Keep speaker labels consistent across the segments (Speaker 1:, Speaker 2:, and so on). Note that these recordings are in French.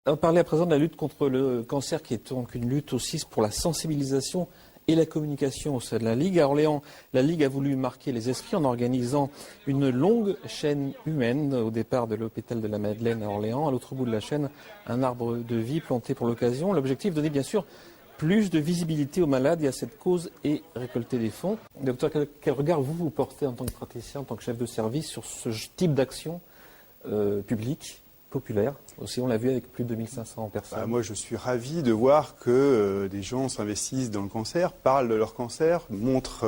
Speaker 1: On parlait à présent de la lutte contre le cancer, qui est donc une lutte aussi pour la sensibilisation et la communication au sein de la Ligue. À Orléans, la Ligue a voulu marquer les esprits en organisant une longue chaîne humaine au départ de l'hôpital de la Madeleine à Orléans. À l'autre bout de la chaîne, un arbre de vie planté pour l'occasion. L'objectif, donner bien sûr plus de visibilité aux malades et à cette cause et récolter des fonds. Docteur, quel regard vous portez en tant que praticien, en tant que chef de service sur ce type d'action publique, populaire aussi, on l'a vu avec plus de 2500 personnes.
Speaker 2: Moi, je suis ravi de voir que des gens s'investissent dans le cancer, parlent de leur cancer, montrent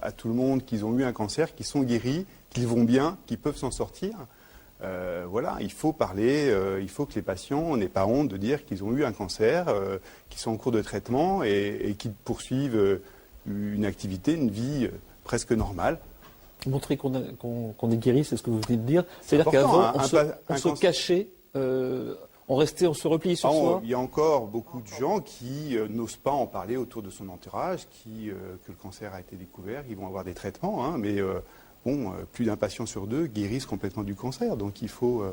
Speaker 2: à tout le monde qu'ils ont eu un cancer, qu'ils sont guéris, qu'ils vont bien, qu'ils peuvent s'en sortir. Voilà, il faut parler, il faut que les patients n'aient pas honte de dire qu'ils ont eu un cancer, qu'ils sont en cours de traitement et qu'ils poursuivent une activité, une vie presque normale.
Speaker 1: Montrer qu'on est guéri, c'est ce que vous venez de dire. C'est-à-dire qu'avant, on se cachait, on se repliait sur soi.
Speaker 2: Il y a encore beaucoup de gens qui n'osent pas en parler autour de son entourage, que le cancer a été découvert, qu'ils vont avoir des traitements, mais plus d'un patient sur deux guérissent complètement du cancer, donc il faut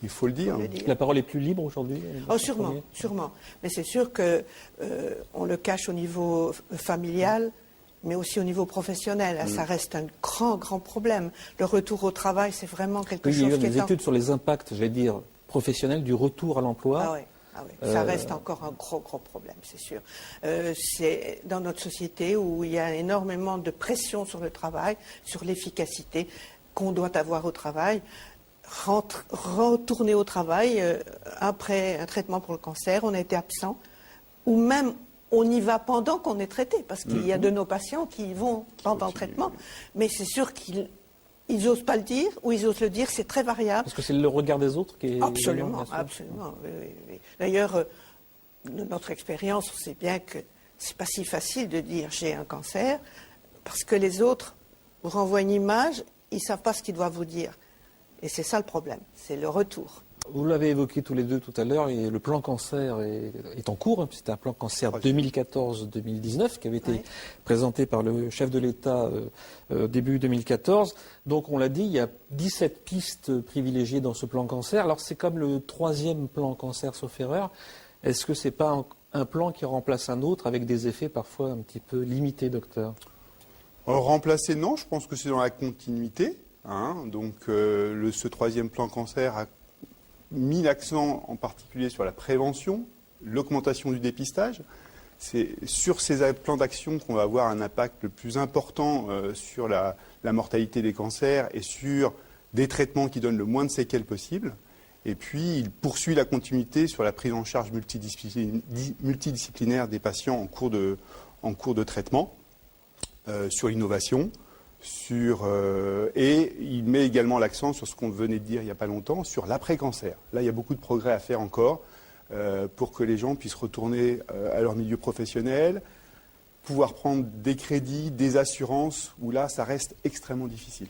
Speaker 2: le dire.
Speaker 1: La parole est plus libre aujourd'hui?
Speaker 3: Oh, sûrement. Mais c'est sûr que on le cache au niveau familial, mais aussi au niveau professionnel. Ça reste un grand problème. Le retour au travail, c'est vraiment quelque chose qui est...
Speaker 1: Il y a eu des études sur les impacts, professionnels du retour à l'emploi.
Speaker 3: Ah oui. Ça reste encore un gros problème, c'est sûr. C'est dans notre société où il y a énormément de pression sur le travail, sur l'efficacité qu'on doit avoir au travail. Retourner au travail après un traitement pour le cancer, on a été absent, ou même on y va pendant qu'on est traité, parce qu'il y a de nos patients qui y vont pendant le traitement, mais c'est sûr qu'ils n'osent pas le dire, ou ils osent le dire, c'est très variable.
Speaker 1: Parce que c'est le regard des autres qui est...
Speaker 3: Absolument. Oui. D'ailleurs, de notre expérience, on sait bien que c'est pas si facile de dire j'ai un cancer, parce que les autres vous renvoient une image, ils ne savent pas ce qu'ils doivent vous dire. Et c'est ça le problème, c'est le retour.
Speaker 1: Vous l'avez évoqué tous les deux tout à l'heure, et le plan cancer est en cours. C'était un plan cancer 2014-2019 qui avait été présenté par le chef de l'État début 2014. Donc on l'a dit, il y a 17 pistes privilégiées dans ce plan cancer. Alors c'est comme le 3e plan cancer sauf erreur. Est-ce que ce n'est pas un plan qui remplace un autre avec des effets parfois un petit peu limités, docteur?
Speaker 2: Remplacer, non, je pense que c'est dans la continuité. Donc ce 3e plan cancer a mis l'accent en particulier sur la prévention, l'augmentation du dépistage. C'est sur ces plans d'action qu'on va avoir un impact le plus important sur la mortalité des cancers et sur des traitements qui donnent le moins de séquelles possible. Et puis, il poursuit la continuité sur la prise en charge multidisciplinaire des patients en cours de traitement, sur l'innovation. Et il met également l'accent sur ce qu'on venait de dire il n'y a pas longtemps, sur l'après-cancer. Là, il y a beaucoup de progrès à faire encore pour que les gens puissent retourner à leur milieu professionnel, pouvoir prendre des crédits, des assurances, où là, ça reste extrêmement difficile.